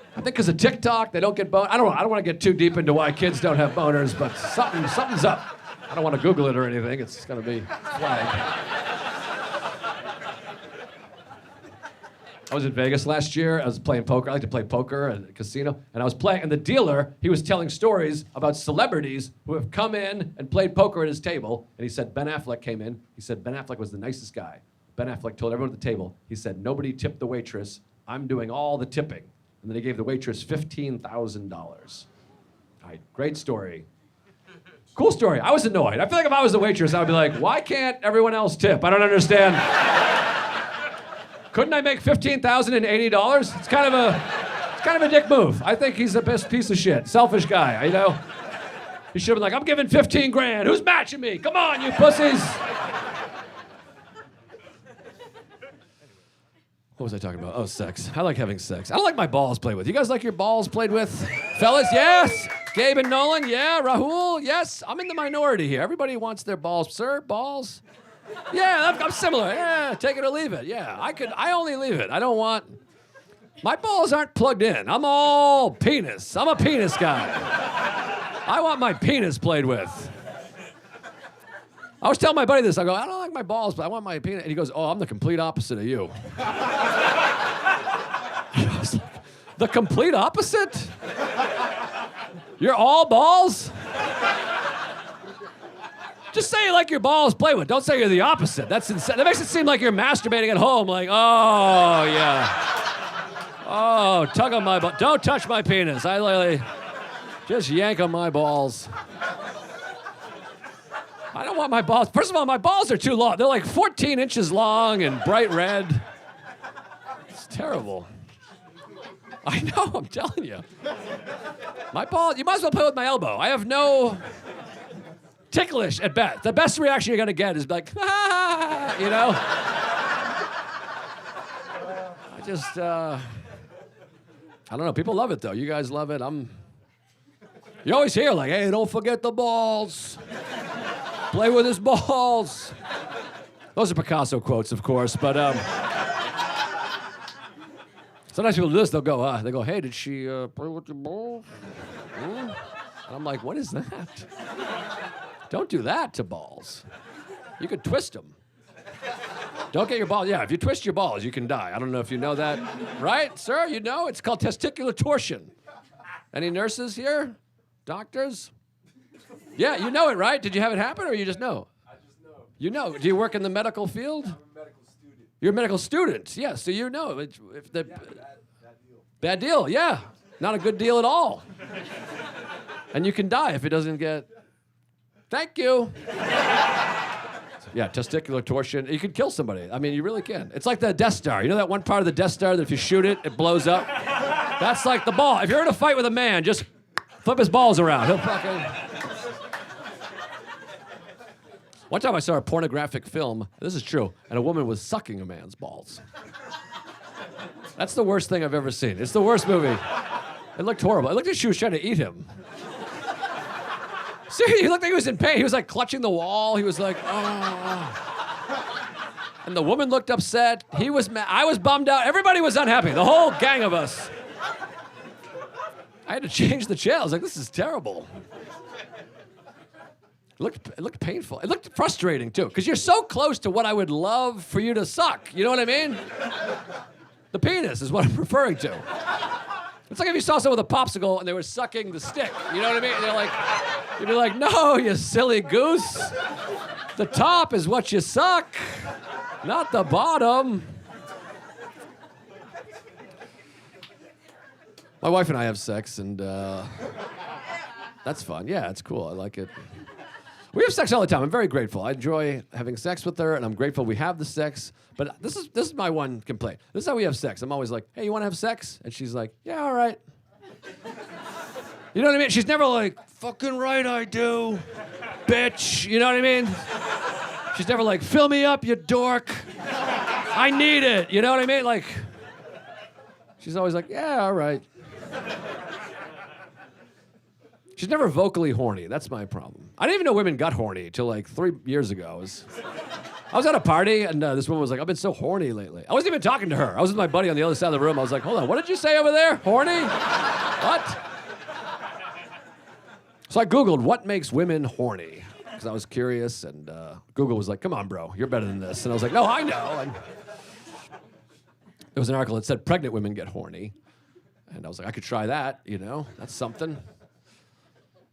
I think because of TikTok, they don't get boners. I don't want to get too deep into why kids don't have boners, but something's up. I don't want to Google it or anything. It's going to be flagged. I was in Vegas last year. I was playing poker. I like to play poker at a casino. And I was playing, and the dealer, he was telling stories about celebrities who have come in and played poker at his table. And he said Ben Affleck came in. He said Ben Affleck was the nicest guy. Ben Affleck told everyone at the table, he said, nobody tipped the waitress. I'm doing all the tipping. And then he gave the waitress $15,000. All right, great story. Cool story. I was annoyed. I feel like if I was the waitress, I would be like, why can't everyone else tip? I don't understand. Couldn't I make $15,080? It's kind of a dick move. I think he's the best piece of shit. Selfish guy, you know? He should have been like, I'm giving 15 grand. Who's matching me? Come on, you pussies. What was I talking about? Oh, sex. I like having sex. I don't like my balls played with. You guys like your balls played with? Fellas, yes. Gabe and Nolan, yeah. Rahul, yes. I'm in the minority here. Everybody wants their balls. Sir, balls? Yeah, I'm similar. Yeah, take it or leave it. Yeah, I only leave it. I don't want... My balls aren't plugged in. I'm all penis. I'm a penis guy. I want my penis played with. I was telling my buddy this. I go, I don't like my balls, but I want my penis. And he goes, oh, I'm the complete opposite of you. I was like, the complete opposite? You're all balls? Just say you like your balls play with. Don't say you're the opposite. That's insane. That makes it seem like you're masturbating at home. Like, oh, yeah. Oh, tug on my butt. Don't touch my penis. I literally just yank on my balls. I don't want my balls. First of all, my balls are too long. They're like 14 inches long and bright red. It's terrible. I know, I'm telling you. My ball, you might as well play with my elbow. I have no ticklish at best. The best reaction you're gonna get is like, ah, you know? I just, I don't know. People love it though. You guys love it. You always hear like, hey, don't forget the balls. Play with his balls. Those are Picasso quotes, of course, but sometimes people do this. They'll go, hey, did she play with your balls? And I'm like, what is that? Don't do that to balls. You could twist them. Don't get your balls. Yeah, if you twist your balls, you can die. I don't know if you know that, right, sir? You know it's called testicular torsion. Any nurses here? Doctors? Yeah, you know it, right? Did you have it happen, or you just know? I just know. You know. Do you work in the medical field? I'm a medical student. You're a medical student, yeah, so you know. If the, Bad deal. Bad deal, yeah. Not a good deal at all. And you can die if it doesn't get... Thank you. Yeah, testicular torsion. You can kill somebody. I mean, you really can. It's like the Death Star. You know that one part of the Death Star that if you shoot it, it blows up? That's like the ball. If you're in a fight with a man, just flip his balls around. He'll fucking... One time I saw a pornographic film, this is true, and a woman was sucking a man's balls. That's the worst thing I've ever seen. It's the worst movie. It looked horrible. It looked like she was trying to eat him. Seriously, he looked like he was in pain. He was like clutching the wall. He was like, oh. And the woman looked upset. He was mad. I was bummed out. Everybody was unhappy. The whole gang of us. I had to change the channel. I was like, this is terrible. It looked painful. It looked frustrating, too, because you're so close to what I would love for you to suck. You know what I mean? The penis is what I'm referring to. It's like if you saw someone with a popsicle and they were sucking the stick. You know what I mean? They're like, you'd be like, no, you silly goose. The top is what you suck, not the bottom. My wife and I have sex, and that's fun. Yeah, it's cool. I like it. We have sex all the time. I'm very grateful. I enjoy having sex with her, and I'm grateful we have the sex. But this is my one complaint. This is how we have sex. I'm always like, hey, you want to have sex? And she's like, yeah, all right. You know what I mean? She's never like, fucking right I do, bitch. You know what I mean? She's never like, fill me up, you dork. I need it. You know what I mean? Like, she's always like, yeah, all right. She's never vocally horny. That's my problem. I didn't even know women got horny till like 3 years ago. I was at a party, and this woman was like, I've been so horny lately. I wasn't even talking to her. I was with my buddy on the other side of the room. I was like, hold on, what did you say over there? Horny? What? So I Googled, what makes women horny? Because I was curious, and Google was like, come on, bro, you're better than this. And I was like, no, I know. And there was an article that said pregnant women get horny. And I was like, I could try that, you know? That's something.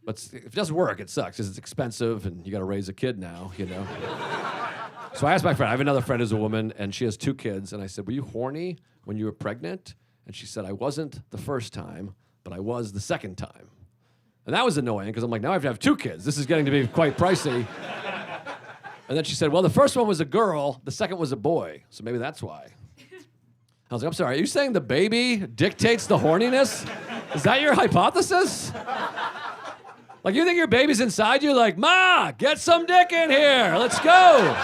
But if it doesn't work, it sucks, because it's expensive, and you got to raise a kid now, you know? So I asked my friend, I have another friend who's a woman, and she has 2 kids, and I said, were you horny when you were pregnant? And she said, I wasn't the first time, but I was the second time. And that was annoying, because I'm like, now I have to have 2 kids. This is getting to be quite pricey. And then she said, well, the first one was a girl, the second was a boy, so maybe that's why. I was like, I'm sorry, are you saying the baby dictates the horniness? Is that your hypothesis? Like, you think your baby's inside you? Like, Ma, get some dick in here. Let's go.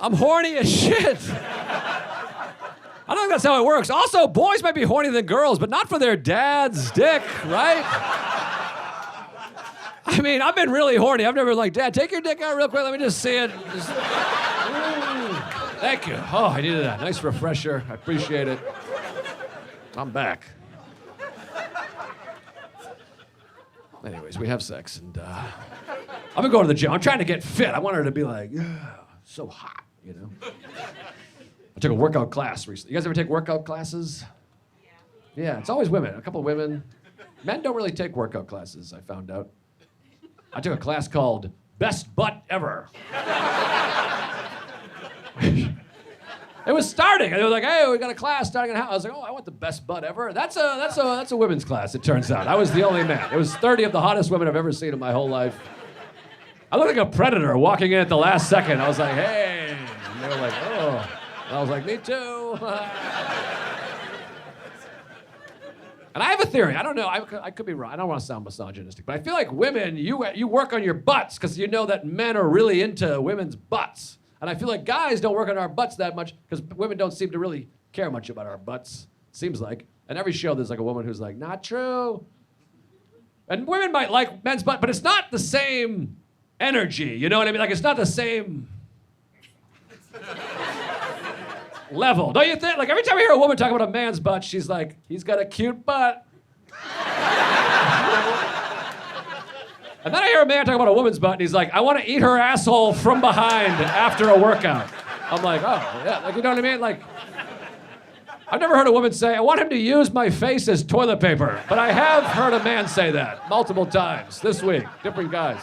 I'm horny as shit. I don't think that's how it works. Also, boys might be hornier than girls, but not for their dad's dick, right? I mean, I've been really horny. I've never been like, Dad, take your dick out real quick. Let me just see it. Thank you. Oh, I needed that. Nice refresher. I appreciate it. I'm back. Anyways, we have sex, and I'm gonna go to the gym. I'm trying to get fit. I want her to be like, yeah, so hot, you know? I took a workout class recently. You guys ever take workout classes? Yeah, it's always women, a couple of women. Men don't really take workout classes, I found out. I took a class called Best Butt Ever. It was starting, and they were like, hey, we got a class starting at how? I was like, oh, I want the best butt ever. That's a women's class, it turns out. I was the only man. It was 30 of the hottest women I've ever seen in my whole life. I looked like a predator walking in at the last second. I was like, hey. And they were like, oh. And I was like, me too. And I have a theory. I don't know. I could be wrong. I don't want to sound misogynistic, but I feel like women, you work on your butts because you know that men are really into women's butts. And I feel like guys don't work on our butts that much because women don't seem to really care much about our butts, seems like. And every show there's like a woman who's like, not true. And women might like men's butt, but it's not the same energy, you know what I mean? Like it's not the same level. Don't you think? Like every time I hear a woman talk about a man's butt, she's like, he's got a cute butt. And then I hear a man talk about a woman's butt, and he's like, I want to eat her asshole from behind after a workout. I'm like, oh, yeah, like, you know what I mean? Like, I've never heard a woman say, I want him to use my face as toilet paper. But I have heard a man say that multiple times this week, different guys.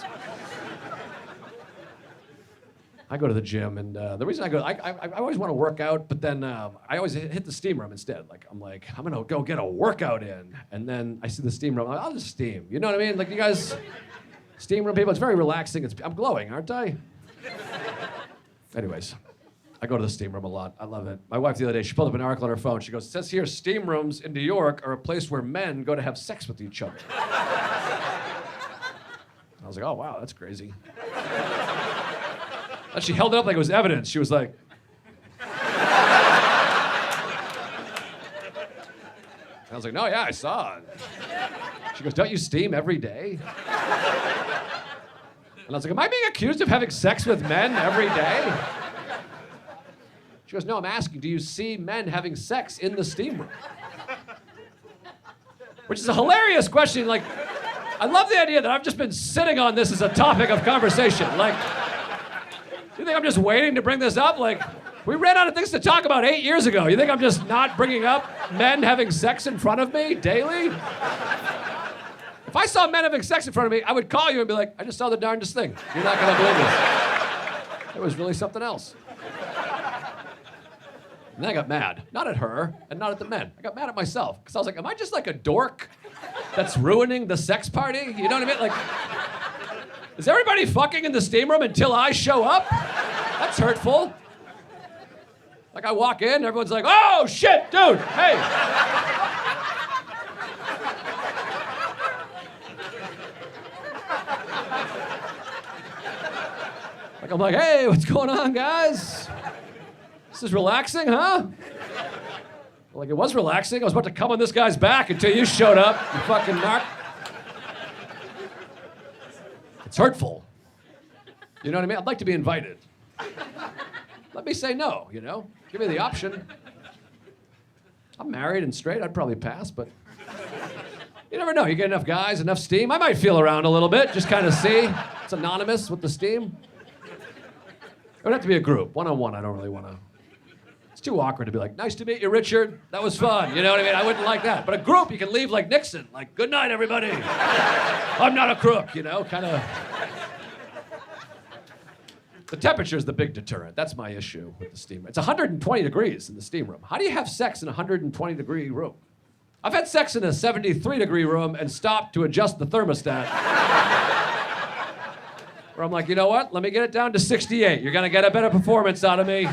I go to the gym, and the reason I go, I always want to work out, but then I always hit the steam room instead. Like, I'm going to go get a workout in. And then I see the steam room, I'm like, I'll just steam. You know what I mean? Like, you guys, steam room people, it's very relaxing. I'm glowing, aren't I? Anyways, I go to the steam room a lot. I love it. My wife the other day, she pulled up an article on her phone. She goes, it says here, steam rooms in New York are a place where men go to have sex with each other. I was like, oh, wow, that's crazy. And she held it up like it was evidence. She was like... I was like, no, yeah, I saw it. She goes, don't you steam every day? And I was like, am I being accused of having sex with men every day? She goes, no, I'm asking, do you see men having sex in the steam room? Which is a hilarious question. Like, I love the idea that I've just been sitting on this as a topic of conversation. Like, you think I'm just waiting to bring this up? Like, we ran out of things to talk about 8 years ago. You think I'm just not bringing up men having sex in front of me daily? If I saw men having sex in front of me, I would call you and be like, I just saw the darndest thing. You're not gonna believe this. It was really something else. And then I got mad. Not at her, and not at the men. I got mad at myself, because I was like, am I just like a dork that's ruining the sex party? You know what I mean? Like, is everybody fucking in the steam room until I show up? That's hurtful. Like I walk in, everyone's like, oh shit, dude, hey. Like I'm like, hey, what's going on, guys? This is relaxing, huh? Like it was relaxing. I was about to come on this guy's back until you showed up, you fucking narc. It's hurtful. You know what I mean? I'd like to be invited. Let me say no, you know? Give me the option. I'm married and straight. I'd probably pass, but you never know. You get enough guys, enough steam. I might feel around a little bit, just kind of see. It's anonymous with the steam. It would have to be a group. One-on-one, I don't really want to. It's too awkward to be like, nice to meet you, Richard. That was fun. You know what I mean? I wouldn't like that. But a group, you can leave like Nixon. Like, good night, everybody. I'm not a crook, you know? Kind of. The temperature is the big deterrent. That's my issue with the steam room. It's 120 degrees in the steam room. How do you have sex in a 120-degree room? I've had sex in a 73-degree room and stopped to adjust the thermostat. Where I'm like, you know what? Let me get it down to 68. You're gonna get a better performance out of me.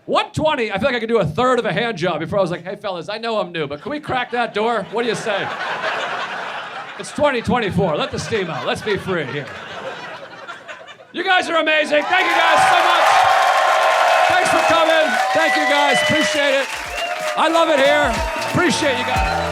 120, I feel like I could do a third of a hand job before I was like, hey fellas, I know I'm new, but can we crack that door? What do you say? It's 2024, let the steam out. Let's be free here. You guys are amazing. Thank you guys so much. Thanks for coming. Thank you guys, appreciate it. I love it here. Appreciate you guys.